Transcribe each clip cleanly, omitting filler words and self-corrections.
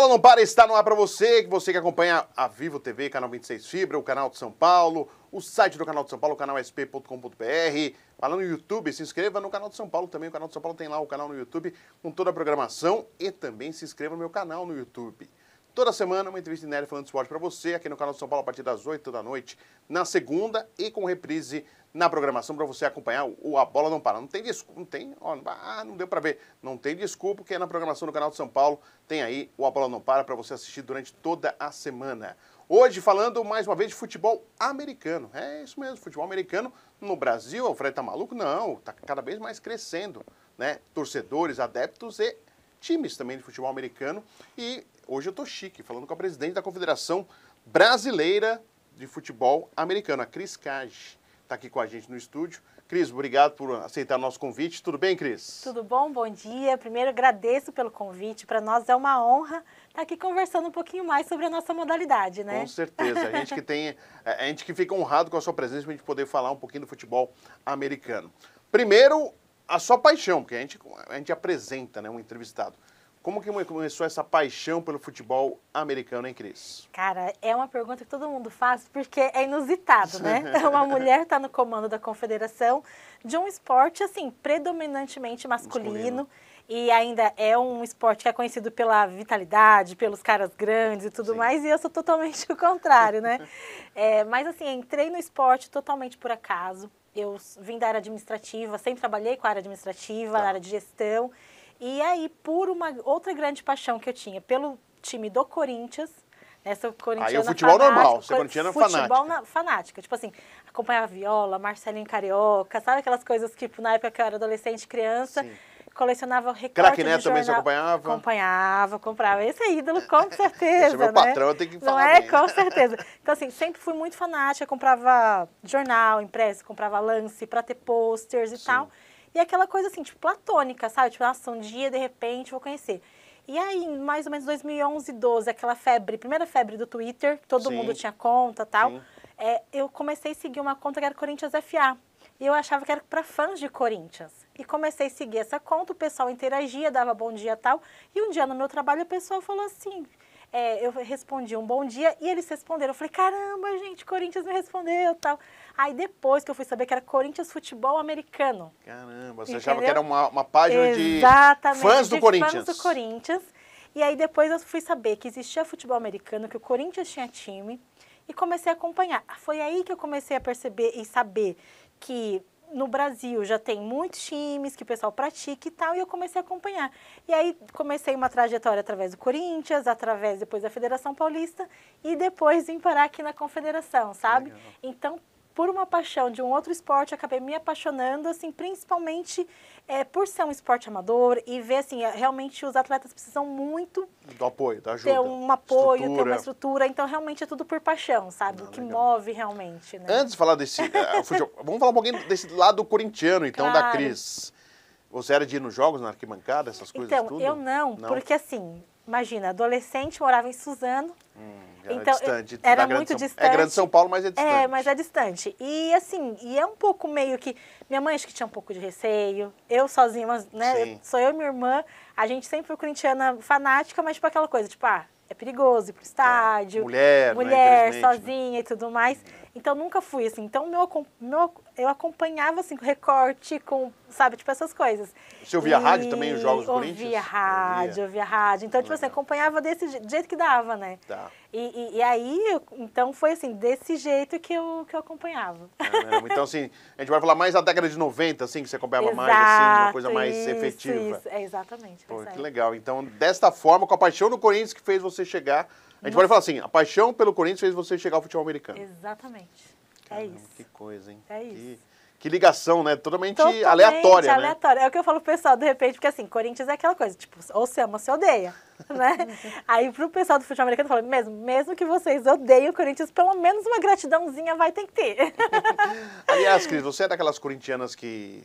Não Para está no ar para você que acompanha a Vivo TV, canal 26 Fibra, o canal de São Paulo, o site do canal de São Paulo, o canal sp.com.br. Lá no YouTube, se inscreva no canal de São Paulo também. O canal de São Paulo tem lá o canal no YouTube com toda a programação e também se inscreva no meu canal no YouTube. Toda semana uma entrevista inédita falando de esporte para você, aqui no canal de São Paulo a partir das 8 da noite, na segunda e com reprise na programação para você acompanhar o A Bola Não Para. Não tem desculpa, não deu para ver. Não tem desculpa, porque na programação do canal de São Paulo tem aí o A Bola Não Para você assistir durante toda a semana. Hoje falando mais uma vez de futebol americano. É isso mesmo, futebol americano no Brasil. O Fred tá maluco? Não, tá cada vez mais crescendo, né? Torcedores, adeptos e times também de futebol americano. E hoje eu tô chique, falando com a presidente da Confederação Brasileira de Futebol Americano, a Cris Cage. Está aqui com a gente no estúdio. Cris, obrigado por aceitar o nosso convite. Tudo bem, Cris? Tudo bom, bom dia. Primeiro, agradeço pelo convite. Para nós é uma honra estar aqui conversando um pouquinho mais sobre a nossa modalidade, né? Com certeza. A gente que fica honrado com a sua presença para a gente poder falar um pouquinho do futebol americano. Primeiro, a sua paixão, porque a gente apresenta, né, um entrevistado. Como que começou essa paixão pelo futebol americano, hein, Cris? Cara, é uma pergunta que todo mundo faz porque é inusitado, né? Uma mulher está no comando da confederação de um esporte, assim, predominantemente masculino. E ainda é um esporte que é conhecido pela vitalidade, pelos caras grandes e tudo mais, e eu sou totalmente o contrário, né? Mas assim, entrei no esporte totalmente por acaso. Eu vim da área administrativa, sempre trabalhei com a área administrativa, na área de gestão. E aí, por uma outra grande paixão que eu tinha pelo time do Corinthians, essa corintiana aí o futebol fanática, normal, você é corintiana fanática. Futebol fanática, tipo assim, acompanhava Viola, Marcelinho Carioca, sabe aquelas coisas que na época que eu era adolescente, criança, colecionava recorte de Craque jornal. Neto também você acompanhava? Acompanhava, comprava. Esse é ídolo, com certeza, Esse é meu patrão, eu tenho que falar. Não é? Bem. Com certeza. Então assim, sempre fui muito fanática, comprava jornal, impresso, comprava lance pra ter posters e tal. E aquela coisa assim, tipo, platônica, sabe? Tipo, nossa, um dia, de repente, vou conhecer. E aí, em mais ou menos 2011, 12, aquela febre, primeira febre do Twitter, todo mundo tinha conta e tal, eu comecei a seguir uma conta que era Corinthians FA. E eu achava que era para fãs de Corinthians. E comecei a seguir essa conta, o pessoal interagia, dava bom dia e tal. E um dia no meu trabalho, o pessoal falou assim... eu respondi um bom dia e eles responderam. Eu falei, caramba, gente, Corinthians me respondeu e tal. Aí depois que eu fui saber que era Corinthians Futebol Americano. Caramba, você achava que era uma página de fãs do Corinthians. Fãs do Corinthians. E aí depois eu fui saber que existia futebol americano, que o Corinthians tinha time e comecei a acompanhar. Foi aí que eu comecei a perceber e saber que no Brasil já tem muitos times que o pessoal pratica e tal, e eu comecei a acompanhar. E aí comecei uma trajetória através do Corinthians, através depois da Federação Paulista, e depois vim parar aqui na Confederação, sabe? Legal. Então, por uma paixão de um outro esporte, acabei me apaixonando, assim, principalmente por ser um esporte amador e ver, assim, realmente os atletas precisam muito do apoio, da ajuda. Ter um apoio, ter uma estrutura. Então, realmente é tudo por paixão, sabe? O que move realmente, né? Antes de falar desse futebol, vamos falar um pouquinho desse lado corintiano, então, da Cris. Você era de ir nos jogos, na arquibancada, essas coisas tudo? Então, eu não, porque assim, imagina, adolescente, morava em Suzano. Então, distante, era muito distante. É grande São Paulo, mas é distante. É, mas é distante. E assim, é um pouco meio que... Minha mãe acho que tinha um pouco de receio. Eu sozinha, mas, né? Sou eu e minha irmã. A gente sempre foi corintiana fanática, mas tipo aquela coisa, tipo, é perigoso ir pro estádio. Mulher, né, sozinha e tudo mais. Então, nunca fui, assim. Então, eu acompanhava, assim, com recorte, com, sabe, tipo, essas coisas. Você ouvia rádio também, os jogos do Corinthians? Ouvia rádio. Então, tipo assim, acompanhava desse jeito que dava, né? Tá. E aí, então, foi assim, desse jeito que eu acompanhava. Caramba. Então, assim, a gente vai falar mais da década de 90, assim, que você acompanhava mais, assim, uma coisa mais efetiva. Isso, exatamente. Pô, que legal. Então, desta forma, com a paixão do Corinthians que fez você chegar... A gente pode falar assim, a paixão pelo Corinthians fez você chegar ao futebol americano. Exatamente. Caramba, isso. Que coisa, hein? É isso. Que ligação, né? Totalmente aleatória, né? É o que eu falo pro pessoal, de repente, porque assim, Corinthians é aquela coisa, tipo, ou você ama ou você odeia, né? Aí pro pessoal do futebol americano, eu falo, mesmo que vocês odeiem o Corinthians, pelo menos uma gratidãozinha vai ter que ter. Aliás, Cris, você é daquelas corintianas que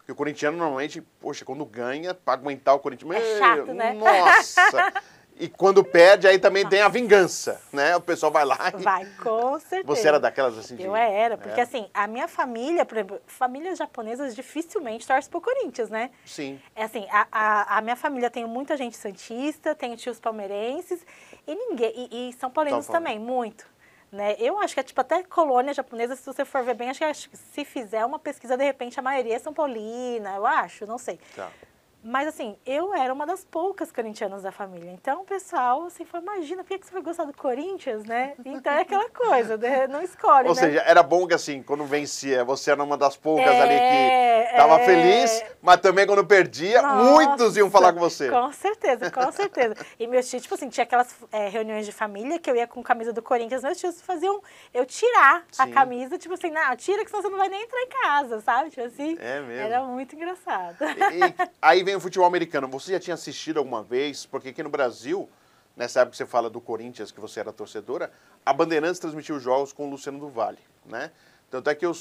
o corintiano normalmente, poxa, quando ganha, pra aguentar o Corinthians... É chato, né? Nossa! E quando perde, aí também tem a vingança, né? O pessoal vai lá e... Vai, com certeza. Você era daquelas assim? Eu era, porque assim, a minha família, por exemplo, famílias japonesas dificilmente torcem pro Corinthians, né? Sim. É assim, a minha família tem muita gente santista, tem tios palmeirenses e ninguém, e São Paulinos também, muito. Né? Eu acho que é tipo até colônia japonesa, se você for ver bem, acho que se fizer uma pesquisa, de repente a maioria é São Paulina, eu acho, não sei. Tá. Mas assim, eu era uma das poucas corintianas da família. Então o pessoal, assim, falou, imagina, por que você vai gostar do Corinthians, né? Então é aquela coisa, né? Não escolhe, Ou né? seja, era bom que assim, quando vencia, você era uma das poucas ali que estava feliz, mas também quando perdia, muitos iam falar com você. Com certeza, com certeza. E meus tios, tipo assim, tinha aquelas reuniões de família que eu ia com camisa do Corinthians, meus tios faziam eu tirar a camisa, tipo assim, não, tira que senão você não vai nem entrar em casa, sabe? Tipo assim, é mesmo. Era muito engraçado. E aí vem o futebol americano. Você já tinha assistido alguma vez? Porque aqui no Brasil, nessa época que você fala do Corinthians, que você era torcedora, a Bandeirantes transmitiu os jogos com o Luciano do Vale, né? Tanto é que eu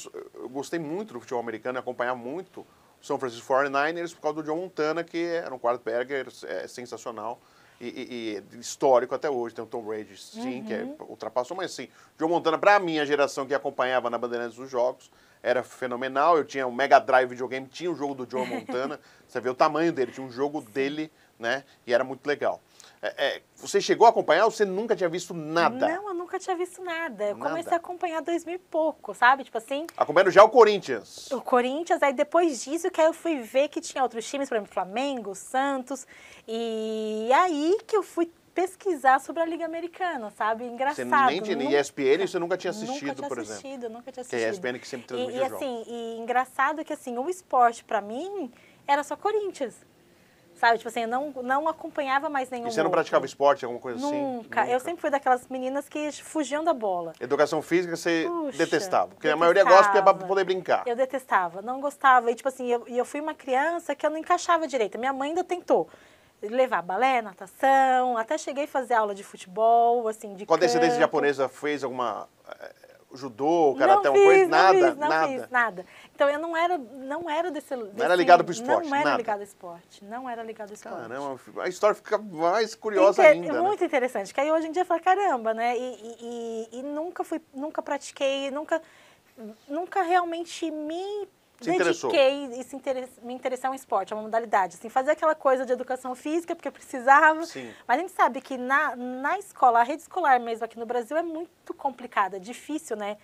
gostei muito do futebol americano e acompanhar muito o São Francisco 49ers por causa do John Montana, que era um quarterback sensacional e histórico até hoje. Tem o Tom Brady, sim, que ultrapassou, mas sim, John Montana, pra minha geração que acompanhava na Bandeirantes os jogos, era fenomenal. Eu tinha o Mega Drive videogame, tinha o jogo do John Montana, você vê o tamanho dele, tinha um jogo dele, né? E era muito legal. Você chegou a acompanhar ou você nunca tinha visto nada? Não, eu nunca tinha visto nada. Eu comecei a acompanhar 2000 e pouco, sabe? Tipo assim... Acompanhando já o Corinthians. O Corinthians, aí depois disso que aí eu fui ver que tinha outros times, por exemplo, Flamengo, Santos. E aí que eu fui pesquisar sobre a Liga Americana, sabe? Engraçado. Você nem ESPN você nunca tinha assistido, por exemplo? Nunca tinha assistido. Que é a ESPN que sempre transmite jogos. E engraçado que assim, o esporte pra mim era só Corinthians. Sabe, tipo assim, eu não acompanhava mais nenhum. E você não praticava esporte, alguma coisa assim? Nunca. Eu sempre fui daquelas meninas que fugiam da bola. Educação física você detestava? Porque a maioria gosta porque é pra poder brincar. Eu detestava, não gostava. E tipo assim, eu fui uma criança que eu não encaixava direito. Minha mãe ainda tentou levar balé, natação, até cheguei a fazer aula de futebol, assim, de Com a descendência japonesa, fez alguma... judô, karatê, alguma coisa? Nada, não fiz nada. Então eu não era desse... Não era ligado pro esporte, Não era nada. ligado ao esporte, não era ligado ao esporte. Caramba, a história fica mais curiosa ainda, muito interessante, que aí hoje em dia eu falo, caramba, né? E nunca pratiquei, nunca realmente me dediquei e me interessar em esporte, é uma modalidade. Assim, fazer aquela coisa de educação física, porque eu precisava. Sim. Mas a gente sabe que na escola, a rede escolar mesmo aqui no Brasil é muito complicada, é difícil, né?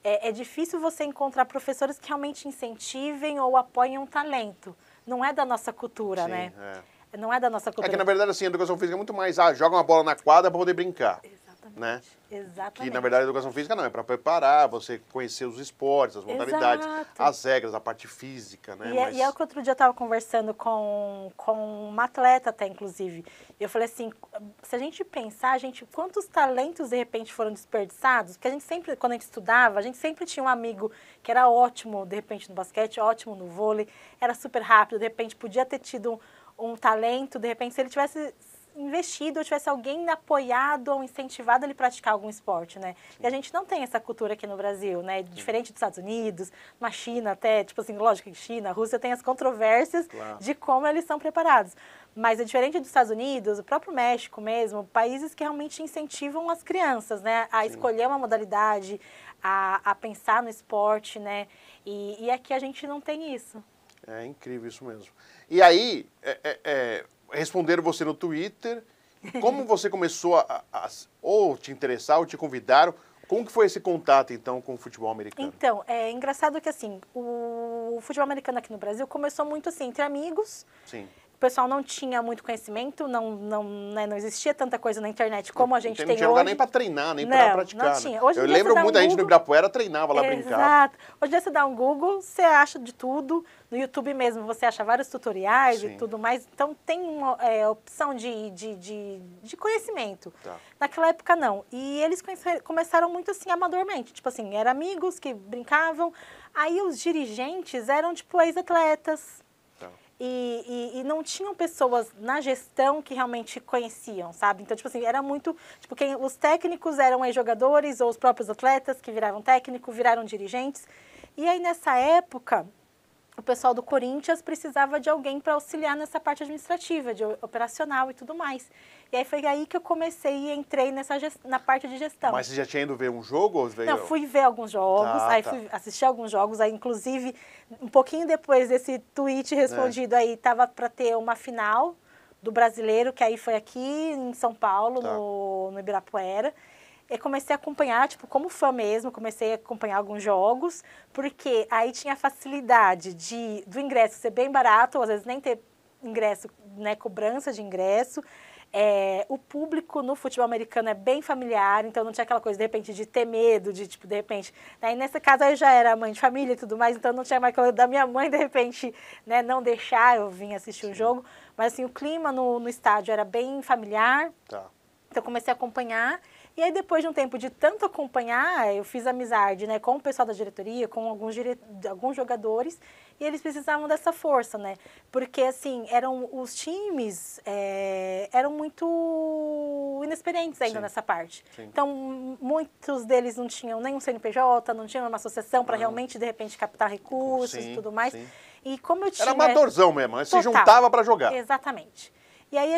É difícil você encontrar professores que realmente incentivem ou apoiem um talento. Não é da nossa cultura, né? Não é da nossa cultura. É que, na verdade, assim, a educação física é muito mais, joga uma bola na quadra para poder brincar. Exatamente. Né? Exatamente. Que, na verdade, a educação física não, é para preparar, você conhecer os esportes, as modalidades, as regras, a parte física, né? E é o que outro dia eu estava conversando com uma atleta até, inclusive. Eu falei assim, se a gente pensar, quantos talentos, de repente, foram desperdiçados? Porque a gente sempre, quando a gente estudava, a gente sempre tinha um amigo que era ótimo, de repente, no basquete, ótimo no vôlei, era super rápido, de repente, podia ter tido um talento, de repente, se ele tivesse investido ou tivesse alguém apoiado ou incentivado ele praticar algum esporte, né? E a gente não tem essa cultura aqui no Brasil, né? Diferente dos Estados Unidos, na China até, tipo assim, lógico que China, Rússia tem as controvérsias de como eles são preparados. Mas é diferente dos Estados Unidos, o próprio México mesmo, países que realmente incentivam as crianças, né? A escolher uma modalidade, a pensar no esporte, né? E aqui a gente não tem isso. É incrível isso mesmo. E aí, responderam você no Twitter, como você começou ou te interessar, ou te convidaram, como que foi esse contato, então, com o futebol americano? Então, é engraçado que, assim, o futebol americano aqui no Brasil começou muito, assim, entre amigos. Sim. O pessoal não tinha muito conhecimento, não existia tanta coisa na internet como a gente tem hoje. Não tinha lugar nem para treinar, nem para praticar. Não tinha. Hoje eu lembro muita gente no Ibirapuera treinava lá, brincava. Exato. Hoje em dia você dá um Google, você acha de tudo. No YouTube mesmo você acha vários tutoriais e tudo mais. Então tem uma opção de conhecimento. Tá. Naquela época não. E eles começaram muito assim, amadormente. Tipo assim, eram amigos que brincavam. Aí os dirigentes eram tipo ex-atletas. E não tinham pessoas na gestão que realmente conheciam, sabe? Então, tipo assim, era muito... Tipo, os técnicos eram ex-jogadores ou os próprios atletas que viraram técnico, viraram dirigentes. E aí, nessa época, o pessoal do Corinthians precisava de alguém para auxiliar nessa parte administrativa, de operacional e tudo mais. E aí foi aí que eu comecei e entrei na parte de gestão. Mas você já tinha ido ver um jogo? Ou veio... Não, fui ver alguns jogos, fui assistir alguns jogos, aí inclusive um pouquinho depois desse tweet respondido aí, tava para ter uma final do Brasileiro, que aí foi aqui em São Paulo, no Ibirapuera. Eu comecei a acompanhar, tipo, como fã mesmo, comecei a acompanhar alguns jogos, porque aí tinha a facilidade do ingresso ser bem barato, ou às vezes nem ter ingresso, né, cobrança de ingresso. O público no futebol americano é bem familiar, então não tinha aquela coisa, de repente, de ter medo, de, tipo, de repente... Aí, nesse caso, eu já era mãe de família e tudo mais, então não tinha mais aquela da minha mãe, de repente, né, não deixar eu vir assistir o jogo. Mas, assim, o clima no estádio era bem familiar, então eu comecei a acompanhar. E aí, depois de um tempo de tanto acompanhar, eu fiz amizade, né, com o pessoal da diretoria, com alguns jogadores, e eles precisavam dessa força, né? Porque, assim, os times eram muito inexperientes ainda nessa parte. Sim. Então, muitos deles não tinham nenhum CNPJ, não tinham uma associação para realmente, de repente, captar recursos e tudo mais. Sim. E como eu tinha... Era amadorzão mesmo, se juntava para jogar. Exatamente. E aí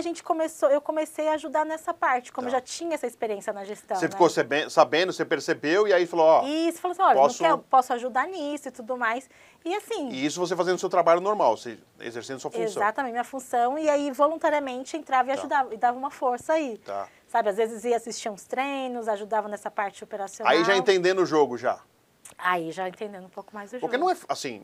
eu comecei a ajudar nessa parte, como eu já tinha essa experiência na gestão. Você ficou sabendo, você percebeu e aí falou, ó... Isso, falou assim, olha, posso ajudar nisso e tudo mais. E assim... E isso você fazendo o seu trabalho normal, você exercendo sua função. Exatamente, minha função. E aí, voluntariamente, entrava e ajudava, e dava uma força aí. Sabe, às vezes ia assistir uns treinos, ajudava nessa parte operacional. Aí já entendendo o jogo, já? Aí já entendendo um pouco mais o jogo. Porque não é, assim...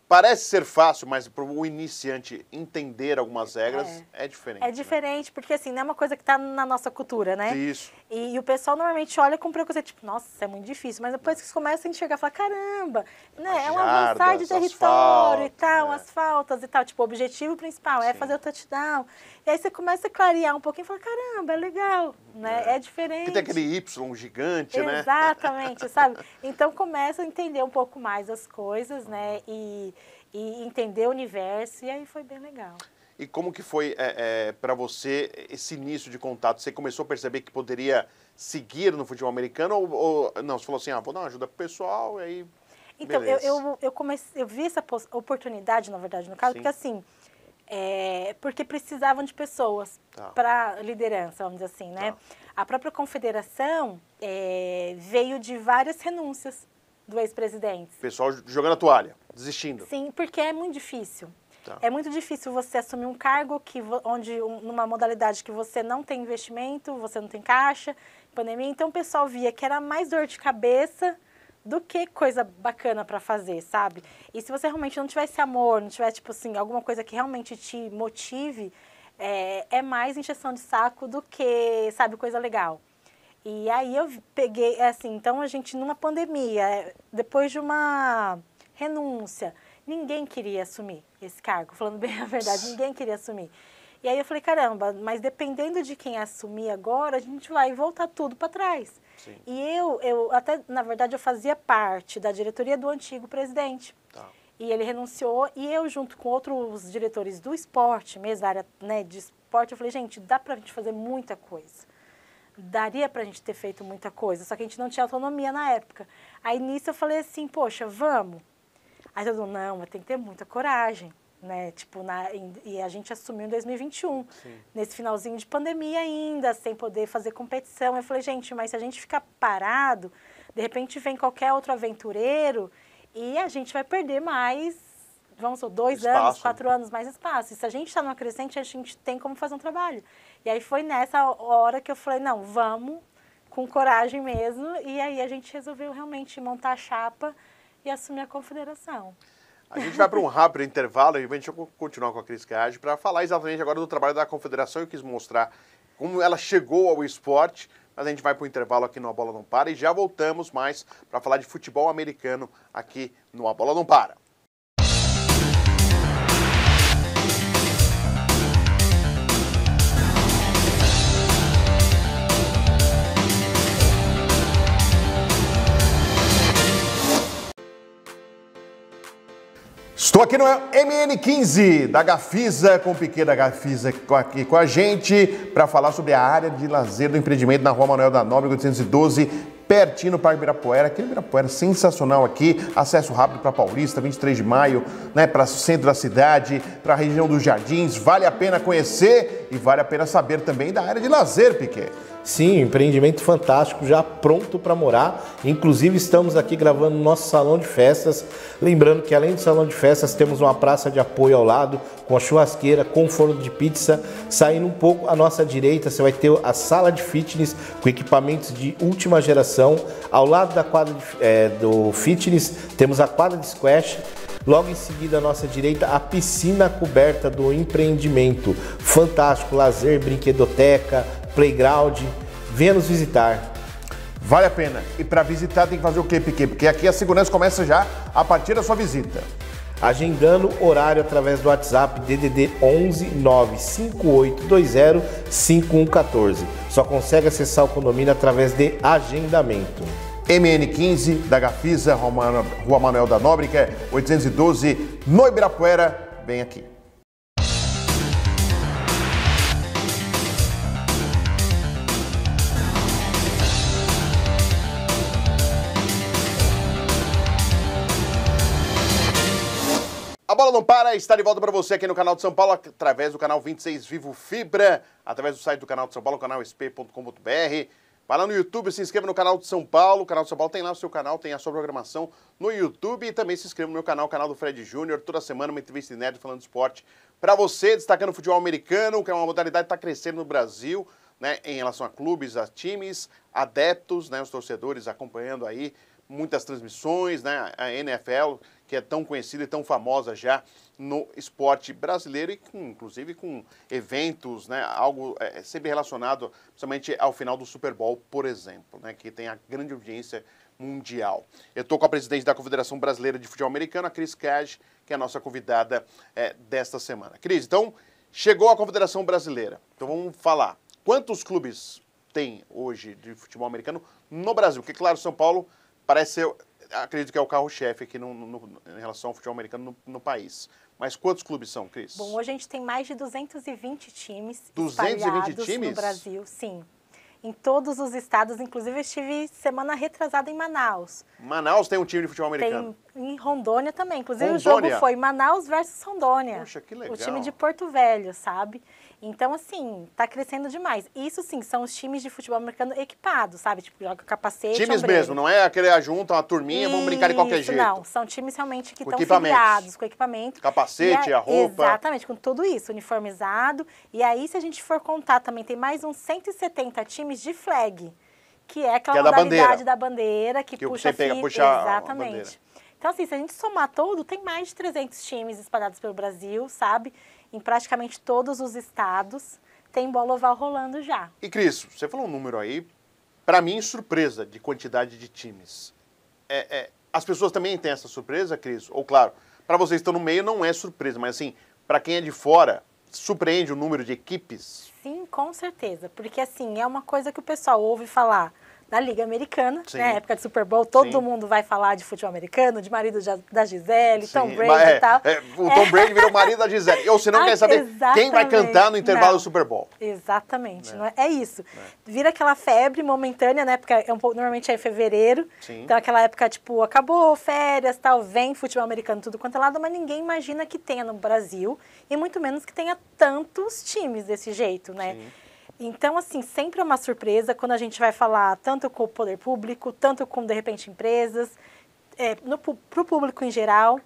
Parece ser fácil, mas para o iniciante entender algumas regras é diferente. É diferente, porque assim, não é uma coisa que está na nossa cultura, né? Isso. E o pessoal normalmente olha com preconceito, tipo, nossa, isso é muito difícil. Mas depois que você começa a enxergar, fala, caramba, né? É um avançar de território e tal, as faltas e tal. Tipo, o objetivo principal é fazer o touchdown. E aí você começa a clarear um pouquinho e fala, caramba, é legal, né? É diferente. Que tem aquele Y gigante, né? Exatamente, sabe? Então começa a entender um pouco mais as coisas, né? E entender o universo, e aí foi bem legal. E como que foi para você esse início de contato? Você começou a perceber que poderia seguir no futebol americano ou não? Você falou assim, vou dar uma ajuda pro pessoal e aí... Então, eu vi essa oportunidade, na verdade, no caso, porque assim, porque precisavam de pessoas para liderança, vamos dizer assim, né? A própria confederação veio de várias renúncias do ex-presidente. Pessoal jogando a toalha, desistindo. Sim, porque é muito difícil. É muito difícil você assumir um cargo numa modalidade que você não tem investimento, você não tem caixa, pandemia. Então, o pessoal via que era mais dor de cabeça do que coisa bacana para fazer, sabe? E se você realmente não tivesse amor, não tivesse, tipo assim, alguma coisa que realmente te motive, é mais encheção de saco do que, sabe, coisa legal. E aí eu peguei, assim, então a gente numa pandemia, depois de uma renúncia, ninguém queria assumir esse cargo, falando bem a verdade, ninguém queria assumir. E aí eu falei, caramba, mas dependendo de quem assumir agora, a gente vai voltar tudo para trás. Sim. E eu até, na verdade, eu fazia parte da diretoria do antigo presidente. E ele renunciou, e eu, junto com outros diretores do esporte, mesmo da área, né, de esporte, eu falei, gente, dá pra gente fazer muita coisa. Daria pra gente ter feito muita coisa, só que a gente não tinha autonomia na época. Aí, nisso, eu falei assim, poxa, vamos. Aí todo mundo, não, mas tem que ter muita coragem, né? Tipo, e a gente assumiu em 2021, nesse finalzinho de pandemia ainda, sem poder fazer competição. Eu falei, gente, mas se a gente ficar parado, de repente vem qualquer outro aventureiro e a gente vai perder mais, vamos supor, 2 anos, 4 anos mais espaço. E se a gente está numa crescente, a gente tem como fazer um trabalho. E aí foi nessa hora que eu falei, não, vamos, com coragem mesmo. E aí a gente resolveu realmente montar a chapa e assumir a confederação. A gente vai para um rápido intervalo e a gente vai continuar com a Cris Cage para falar exatamente agora do trabalho da confederação. Eu quis mostrar como ela chegou ao esporte, mas a gente vai para o intervalo aqui no A Bola Não Para e já voltamos mais para falar de futebol americano aqui no A Bola Não Para. Estou aqui no MN15 da Gafisa, com o Piquet da Gafisa aqui com a gente, para falar sobre a área de lazer do empreendimento na Rua Manuel da Nóbrega 812, pertinho no Parque Ibirapuera, aquele Ibirapuera sensacional aqui, acesso rápido para Paulista, 23 de maio, né, para o centro da cidade, para a região dos Jardins, vale a pena conhecer e vale a pena saber também da área de lazer, Piquet. Sim, empreendimento fantástico, já pronto para morar. Inclusive estamos aqui gravando no nosso salão de festas. Lembrando que além do salão de festas temos uma praça de apoio ao lado, com a churrasqueira, com forno de pizza. Saindo um pouco à nossa direita, você vai ter a sala de fitness com equipamentos de última geração. Ao lado da quadra do fitness temos a quadra de squash. Logo em seguida, à nossa direita, a piscina coberta do empreendimento. Fantástico, lazer, brinquedoteca, playground. Venha nos visitar. Vale a pena. E para visitar tem que fazer o quê, Piquet? Porque aqui a segurança começa já a partir da sua visita. Agendando horário através do WhatsApp DDD 11 95820 5114. Só consegue acessar o condomínio através de agendamento. MN15 da Gafisa, Rua Manuel da Nóbrega, 812, no Ibirapuera. Vem aqui. A bola não para, está de volta para você aqui no canal de São Paulo, através do canal 26 Vivo Fibra, através do site do canal de São Paulo, canal sp.com.br. Vai lá no YouTube, se inscreva no canal de São Paulo. O canal de São Paulo tem lá o seu canal, tem a sua programação no YouTube. E também se inscreva no meu canal, o canal do Fred Júnior. Toda semana uma entrevista inédita falando de esporte para você, destacando o futebol americano, que é uma modalidade que está crescendo no Brasil, né, em relação a clubes, a times, adeptos, né, os torcedores acompanhando aí muitas transmissões, né, a NFL, que é tão conhecida e tão famosa já no esporte brasileiro e inclusive com eventos, né, algo sempre relacionado principalmente ao final do Super Bowl, por exemplo, né, que tem a grande audiência mundial. Eu estou com a presidente da Confederação Brasileira de Futebol Americano, a Cris Cage, que é a nossa convidada desta semana. Cris, então, chegou a Confederação Brasileira. Então vamos falar. Quantos clubes tem hoje de futebol americano no Brasil? Porque, claro, São Paulo parece ser, acredito que é o carro-chefe aqui em relação ao futebol americano no país. Mas quantos clubes são, Cris? Bom, hoje a gente tem mais de 220 times 220 times? no Brasil, sim. Em todos os estados, inclusive eu estive semana retrasada em Manaus. Manaus tem um time de futebol americano? Tem em Rondônia também. Inclusive Rondônia? O jogo foi Manaus versus Rondônia. Poxa, que legal. O time de Porto Velho, sabe? Então, assim, tá crescendo demais. Isso, sim, são os times de futebol americano equipados, sabe? Tipo, joga capacete, times ombreiro. mesmo, não é aquele junta uma turminha, vamos brincar de qualquer jeito. Não, são times realmente que estão equipamentos. filiados, com equipamento. Capacete, a roupa. Exatamente, com tudo isso, uniformizado. E aí, se a gente for contar também, tem mais uns 170 times de flag, que é aquela modalidade da bandeira, que puxa você fita. puxa a Exatamente. bandeira. Então, assim, se a gente somar tudo, tem mais de 300 times espalhados pelo Brasil, sabe? Em praticamente todos os estados. Tem bola oval rolando já. E, Cris, você falou um número aí, para mim, surpresa de quantidade de times. As pessoas também têm essa surpresa, Cris? Ou, claro, para vocês que estão no meio não é surpresa, mas, assim, para quem é de fora, surpreende o número de equipes? Sim, com certeza. Porque, assim, é uma coisa que o pessoal ouve falar da Liga Americana, né? Época de Super Bowl, todo mundo vai falar de futebol americano, de marido da Gisele, Tom Brady e tal. O Tom Brady virou marido da Gisele. Ou você não quer saber quem vai cantar no intervalo do Super Bowl. Exatamente, não é isso. Vira aquela febre momentânea, né? Porque normalmente é em fevereiro. Sim. Então, aquela época, tipo, acabou, férias, tal, vem futebol americano, tudo quanto é lado, mas ninguém imagina que tenha no Brasil, e muito menos que tenha tantos times desse jeito, né? Sim. Então, assim, sempre é uma surpresa quando a gente vai falar tanto com o poder público, tanto com, de repente, empresas, para o público em geral,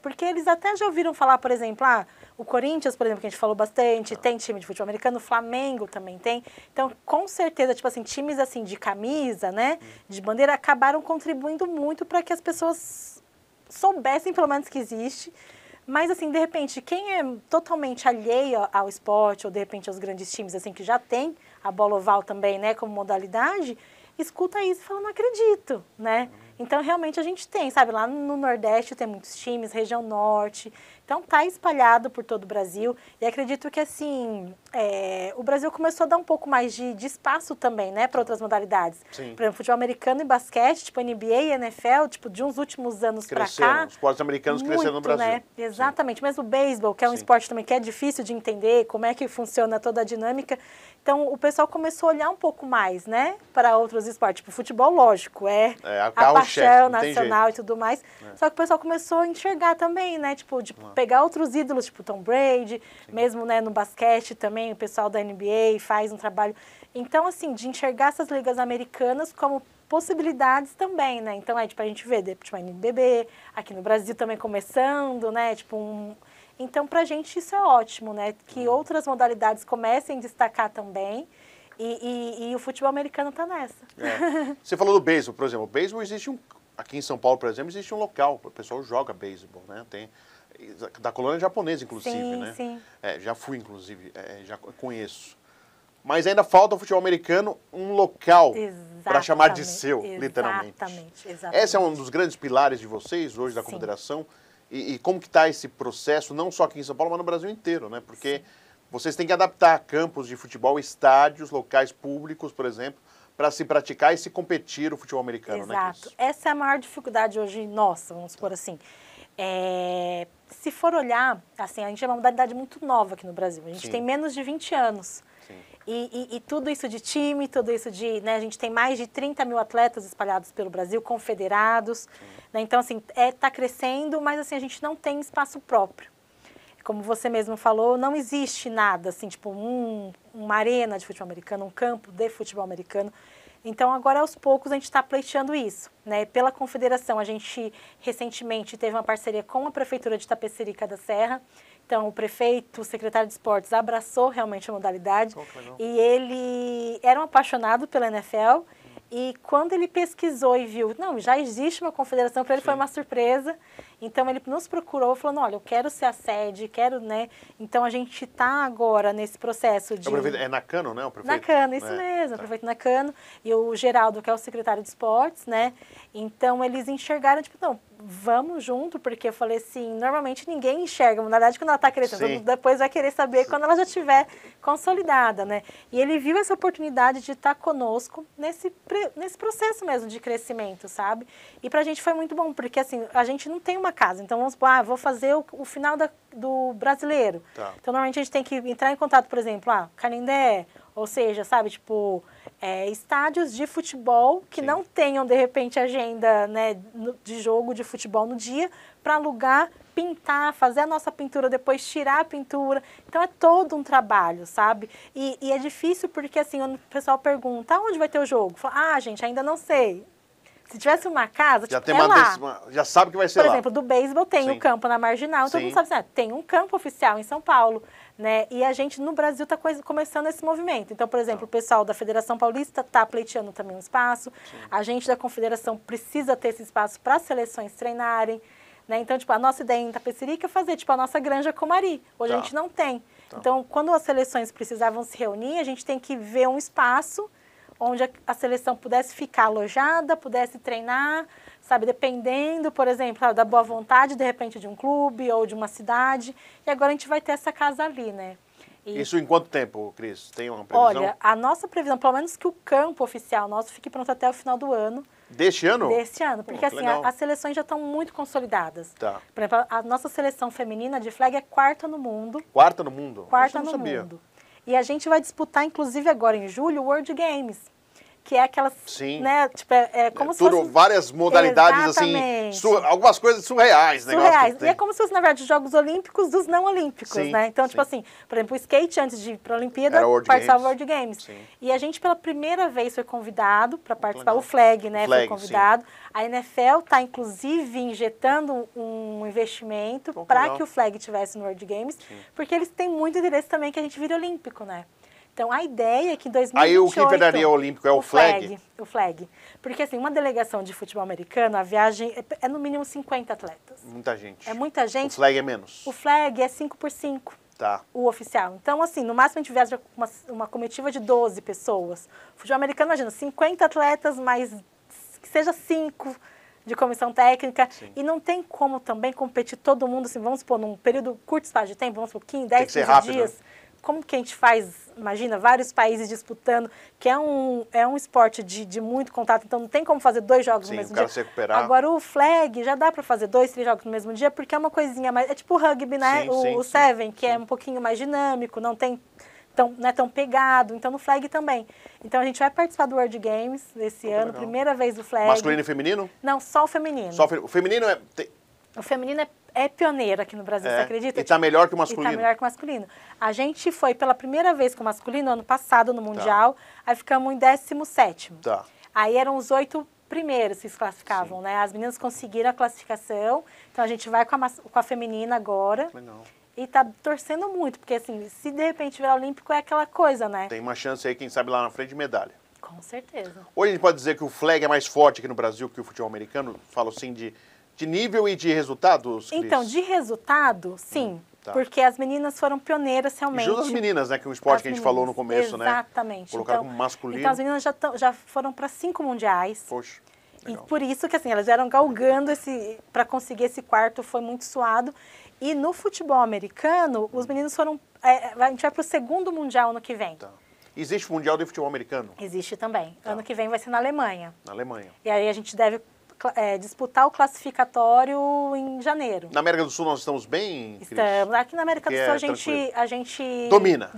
porque eles até já ouviram falar, por exemplo, o Corinthians, por exemplo, que a gente falou bastante, tem time de futebol americano, o Flamengo também tem. Então, com certeza, tipo assim, times assim de camisa, né, de bandeira, acabaram contribuindo muito para que as pessoas soubessem, pelo menos, que existe. Mas, assim, de repente, quem é totalmente alheio ao esporte, ou de repente aos grandes times, assim, que já tem a bola oval também, né, como modalidade, escuta isso e fala, não acredito, né? Então, realmente, a gente tem, sabe? Lá no Nordeste tem muitos times, região Norte. Então, tá espalhado por todo o Brasil. E acredito que, assim, o Brasil começou a dar um pouco mais de espaço também, né? Para outras modalidades. Sim. Por exemplo, futebol americano e basquete, tipo, NBA e NFL, tipo, de uns últimos anos para cá. Os esportes americanos cresceram no Brasil. Né? Exatamente. Sim. Mesmo o beisebol, que é um esporte também que é difícil de entender, como é que funciona toda a dinâmica. Então, o pessoal começou a olhar um pouco mais, né? Para outros esportes. Tipo, futebol, lógico, a paixão nacional e tudo mais. Só que o pessoal começou a enxergar também, né? Tipo, de pegar outros ídolos, tipo Tom Brady, mesmo, né, no basquete também, o pessoal da NBA faz um trabalho. Então, assim, de enxergar essas ligas americanas como possibilidades também, né? Então, tipo, a gente vê, tipo, a NBB, aqui no Brasil também começando, né? Tipo, Então, pra gente isso é ótimo, né? Que outras modalidades comecem a destacar também. E o futebol americano tá nessa. Você falou do beisebol, por exemplo. O beisebol existe aqui em São Paulo, por exemplo, existe um local, o pessoal joga beisebol, né? Tem da colônia japonesa, inclusive, sim, né? Sim. Já fui, inclusive, já conheço. Mas ainda falta ao futebol americano um local para chamar de seu, literalmente. Exatamente. Esse é um dos grandes pilares de vocês, hoje, da Confederação. E como que está esse processo, não só aqui em São Paulo, mas no Brasil inteiro, né? Porque vocês têm que adaptar campos de futebol, estádios, locais públicos, por exemplo, para se praticar e se competir o futebol americano, né, Cris? Exato. Essa é a maior dificuldade hoje nossa, vamos supor assim. Se for olhar, assim, a gente é uma modalidade muito nova aqui no Brasil. A gente tem menos de 20 anos. Sim. E tudo isso de time, tudo isso de... Né, a gente tem mais de 30 mil atletas espalhados pelo Brasil, confederados. Né, então, assim, tá crescendo, mas assim, a gente não tem espaço próprio. Como você mesmo falou, não existe nada, assim, tipo uma arena de futebol americano, um campo de futebol americano. Então, agora, aos poucos, a gente está pleiteando isso, né? Pela Confederação, a gente recentemente teve uma parceria com a Prefeitura de Itapecerica da Serra. Então, o prefeito, o secretário de esportes, abraçou realmente a modalidade. E ele era um apaixonado pela NFL. E quando ele pesquisou e viu, não, já existe uma confederação, para ele foi uma surpresa. Então, ele nos procurou, falando, olha, eu quero ser a sede, quero, né? Então, a gente está agora nesse processo de... É Nakano, né? O prefeito? Nakano, isso mesmo, o prefeito Nakano. E o Geraldo, que é o secretário de esportes, né? Então, eles enxergaram, tipo, não, vamos junto, porque eu falei assim, normalmente ninguém enxerga, na verdade, quando ela está crescendo, depois vai querer saber quando ela já estiver consolidada, né? E ele viu essa oportunidade de estar conosco nesse processo mesmo de crescimento, sabe? E pra gente foi muito bom, porque assim, a gente não tem uma casa, então vamos supor, vou fazer o final do brasileiro. Então, normalmente a gente tem que entrar em contato, por exemplo, Canindé, ou seja, sabe, tipo, estádios de futebol que não tenham, de repente, agenda, né, de jogo de futebol no dia, para alugar, pintar, fazer a nossa pintura, depois tirar a pintura. Então, é todo um trabalho, sabe? E é difícil porque, assim, o pessoal pergunta, onde vai ter o jogo? Fala, gente, ainda não sei. Se tivesse uma casa, já tipo, tem já sabe que vai ser lá. Por exemplo, do beisebol tem o campo na Marginal, todo mundo sabe assim, tem um campo oficial em São Paulo, né? E a gente no Brasil está começando esse movimento. Então, por exemplo, o pessoal da Federação Paulista está pleiteando também um espaço. A gente da Confederação precisa ter esse espaço para as seleções treinarem, né? Então, tipo, a nossa ideia em Itapecerica é fazer, tipo, a nossa Granja Comari. Hoje a gente não tem. Então, quando as seleções precisavam se reunir, a gente tem que ver um espaço onde a seleção pudesse ficar alojada, pudesse treinar, sabe, dependendo, por exemplo, da boa vontade, de repente, de um clube ou de uma cidade. E agora a gente vai ter essa casa ali, né? Isso em quanto tempo, Cris? Tem uma previsão? Olha, a nossa previsão, pelo menos que o campo oficial nosso fique pronto até o final do ano. Deste ano? Deste ano, porque assim, as seleções já estão muito consolidadas. Por exemplo, a nossa seleção feminina de flag é quarta no mundo. Quarta no mundo? Quarta no mundo. E a gente vai disputar, inclusive agora em julho, o World Games, que é aquelas, né, tipo, como se fosse... várias modalidades, assim, algumas coisas surreais, né? Surreais. E é como se fosse, na verdade, os Jogos Olímpicos dos não olímpicos, né? Então, tipo assim, por exemplo, o skate, antes de ir para a Olimpíada, participava do World Games. E a gente, pela primeira vez, foi convidado para participar, o flag, né, foi convidado. A NFL está, inclusive, injetando um investimento para que o flag estivesse no World Games, porque eles têm muito interesse também que a gente vire olímpico, né? Então, a ideia é que em 2028... Aí o que viraria olímpico é o flag? O flag. Porque, assim, uma delegação de futebol americano, a viagem é no mínimo 50 atletas. Muita gente. É muita gente. O flag é menos. O flag é 5x5. O oficial. Então, assim, no máximo a gente viaja com uma comitiva de 12 pessoas. O futebol americano, imagina, 50 atletas, mais que seja 5, de comissão técnica. Sim. E não tem como também competir todo mundo, assim, vamos supor, num período curto espaço de tempo, vamos supor, 15, 10, 15 rápido, dias. né? Como que a gente faz, imagina, vários países disputando, que é um esporte de muito contato, então não tem como fazer 2 jogos no mesmo o cara dia. se recuperar. Agora o flag já dá para fazer 2, 3 jogos no mesmo dia, porque é uma coisinha mais, é tipo o rugby, né? Sim, o Seven, que é um pouquinho mais dinâmico, não é tão pegado, então no flag também. Então a gente vai participar do World Games esse ano, legal. primeira vez do flag. Masculino e feminino? Não, só o feminino. O feminino é... O feminino é pioneiro aqui no Brasil, você acredita? E tá melhor que o masculino. E tá melhor que o masculino. A gente foi pela primeira vez com o masculino ano passado no Mundial, aí ficamos em 17º. Tá. Aí eram os 8 primeiros que se classificavam, né? As meninas conseguiram a classificação, então a gente vai com a feminina agora. Legal. E tá torcendo muito, porque assim, se de repente virar olímpico é aquela coisa, né? Tem uma chance aí, quem sabe, lá na frente de medalha. Com certeza. Hoje a gente pode dizer que o flag é mais forte aqui no Brasil que o futebol americano? Falo assim de nível e de resultados, Cris? Então, de resultado, sim. Tá. Porque as meninas foram pioneiras realmente. E junto as meninas, né? Que é um esporte que a gente falou no começo, né? Exatamente. Colocaram como masculino. Então as meninas já foram para 5 mundiais. Poxa, legal. E por isso que assim, elas eram galgando para conseguir esse quarto, foi muito suado. E no futebol americano, os meninos foram... a gente vai para o 2º mundial ano que vem. Tá. Existe Mundial de Futebol Americano? Existe também. Tá. Ano que vem vai ser na Alemanha. Na Alemanha. E aí a gente deve disputar o classificatório em janeiro. Na América do Sul nós estamos bem, Cris? Estamos. Aqui na América do Que Sul é a gente Domina.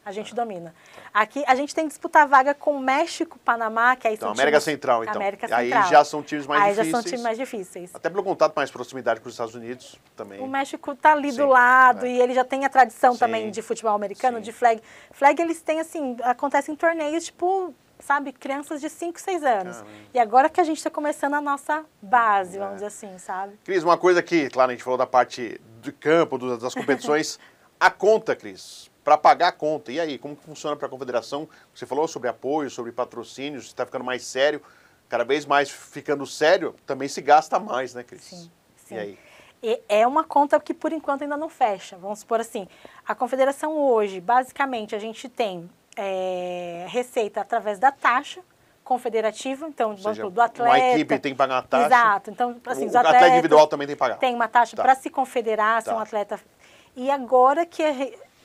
A gente domina. Aqui a gente tem que disputar vaga com México, Panamá, que aí Então, são América times, Central, então. América Aí Central. já são times mais aí difíceis. já são times mais difíceis. Até pelo contato, mais proximidade com os Estados Unidos também. O México está ali Sim, do lado é. e ele já tem a tradição Sim. também de futebol americano, Sim. de flag. Flag eles têm assim, acontece em torneios tipo, sabe, crianças de 5, 6 anos. Caramba. E agora que a gente está começando a nossa base, vamos dizer assim, sabe? Cris, uma coisa que, claro, a gente falou da parte do campo, das competições, a conta, Cris, para pagar a conta. E aí, como que funciona para a confederação? Você falou sobre apoio, sobre patrocínios, está ficando mais sério, cada vez mais ficando sério, também se gasta mais, né, Cris? Sim, sim. E aí? E é uma conta que, por enquanto, ainda não fecha. Vamos supor assim, a confederação hoje, basicamente, a gente tem receita através da taxa confederativa, então, vamos supor, do atleta. Uma equipe tem que pagar uma taxa. Exato. Então, assim, os o atletas... atleta individual também tem que pagar. Tem uma taxa Tá. para se confederar, ser um Tá. atleta... E agora que,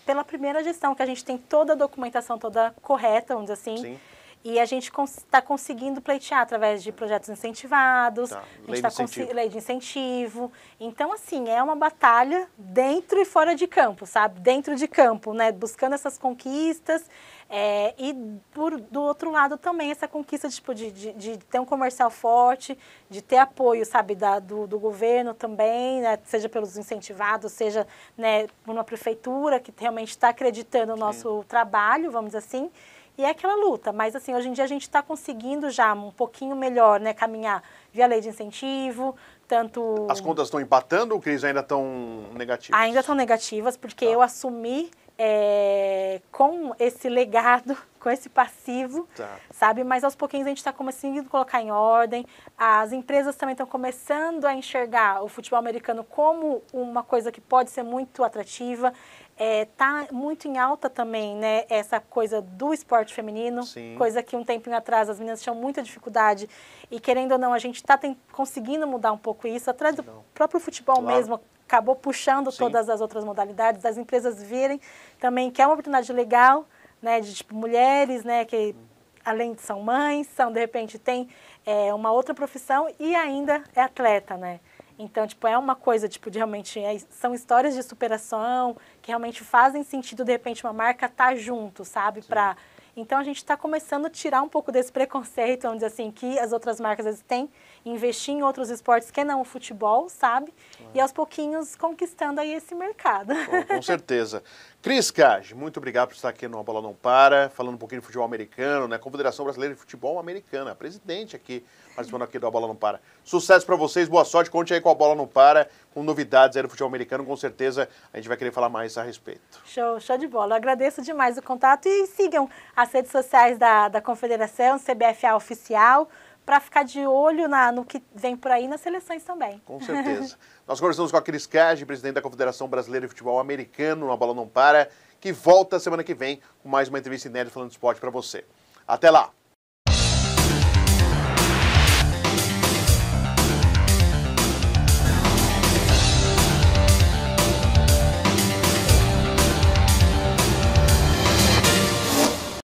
pela primeira gestão, que a gente tem toda a documentação toda correta, vamos dizer assim, Sim. e a gente está conseguindo pleitear através de projetos incentivados, Tá. a Lei gente de incentivo. lei de incentivo. Então, assim, é uma batalha dentro e fora de campo, sabe? Dentro de campo, né? Buscando essas conquistas e do outro lado também essa conquista tipo, de ter um comercial forte, de ter apoio, sabe, do governo também, né? Seja pelos incentivados, seja, né, por uma prefeitura que realmente está acreditando no nosso trabalho, vamos dizer assim. E é aquela luta, mas assim, hoje em dia a gente está conseguindo já um pouquinho melhor, né, caminhar via lei de incentivo, tanto... As contas estão empatando ou, Cris, ainda estão negativas? Ainda estão negativas, porque Tá. eu assumi com esse legado, com esse passivo, Tá. sabe? Mas aos pouquinhos a gente está começando a colocar em ordem. As empresas também estão começando a enxergar o futebol americano como uma coisa que pode ser muito atrativa. Tá muito em alta também, né, essa coisa do esporte feminino, Sim. coisa que um tempinho atrás as meninas tinham muita dificuldade e querendo ou não a gente está conseguindo mudar um pouco isso, atrás do próprio futebol Claro. mesmo, acabou puxando Sim. todas as outras modalidades, das empresas virem também que é uma oportunidade legal, né, de tipo, mulheres, né, que além de são mães, de repente tem uma outra profissão e ainda é atleta, né. Então, tipo, é uma coisa, tipo, de realmente... são histórias de superação que realmente fazem sentido, de repente, uma marca estar junto, sabe? Então, a gente está começando a tirar um pouco desse preconceito, vamos dizer assim, que as outras marcas, às vezes, têm, investir em outros esportes que não o futebol, sabe? E, aos pouquinhos, conquistando aí esse mercado. Bom, com certeza. Cris Cage, muito obrigado por estar aqui no A Bola Não Para, falando um pouquinho de futebol americano, né? Confederação Brasileira de Futebol Americana, presidente aqui, participando aqui do A Bola Não Para. Sucesso para vocês, boa sorte, conte aí com A Bola Não Para, com novidades aí do futebol americano, com certeza a gente vai querer falar mais a respeito. Show de bola. Eu agradeço demais o contato e sigam as redes sociais da Confederação, CBFA Oficial, para ficar de olho no que vem por aí nas seleções também. Com certeza. Nós conversamos com a Cris Cage, presidente da Confederação Brasileira de Futebol Americano, no A Bola Não Para, que volta semana que vem com mais uma entrevista inédita falando de esporte para você. Até lá!